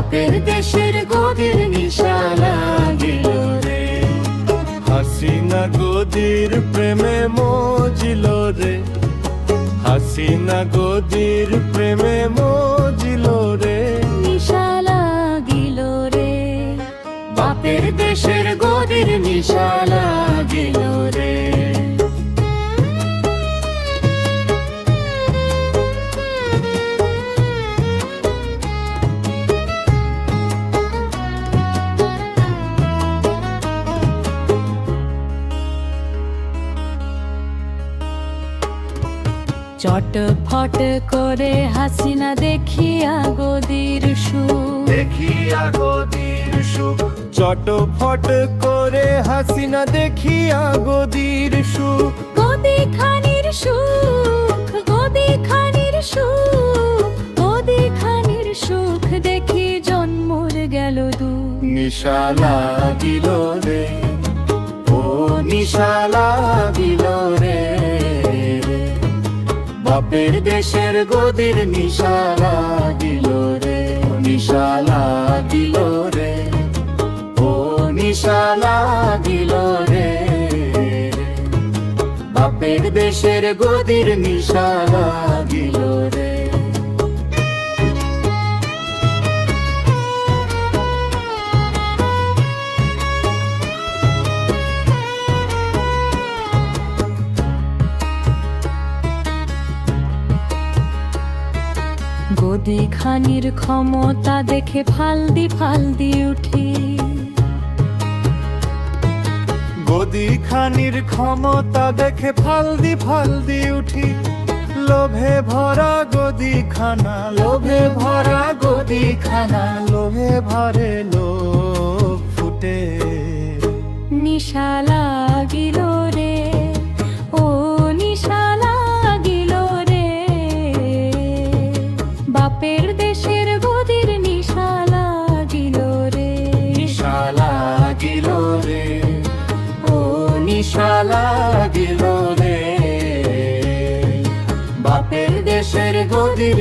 বাপের দেশের গদির নিশা লাগিল রে। হাসিনা গদির প্রেমে মজিল রে, হাসিনা গদির প্রেমে মজিল রে। নিশা লাগিল রে, বাপের দেশের গদির নিশা লাগিল রে। চটফট করে হাসিনা দেখিয়া গদির সুখ, দেখিয়া গদির সুখ, চটফট করে হাসিনা দেখিয়া গদির সুখ। গদি খানির সুখ, গদি খানির সুখ, গদি খানির সুখ দেখি জন্মর গেল দুঃখ। নিশা লাগিল রে, ও নিশা লাগিল রে। বাপের দেশের গদির নিশা লাগিল রে, নিশা লাগিল রে, ও নিশা লাগিল রে। বাপের দেশের গদির নিশা লাগিল রে। গদি খানির ক্ষমতা দেখে ফালদি ফালদি উঠি, গদি খানির ক্ষমতা দেখে ফালদি ফালদি উঠি। লোভে ভরা গদি খানা, লোভে ভরা গদি খানা, লোভে ভরে লোভ ফুটে। নিশা লাগিল রে, ও নিশা লাগিল রে। বাপের দেশের গদির নিশা লাগিল রে, নিশা লাগিল রে, ও নিশা লাগিল রে। বাপের দেশের গদির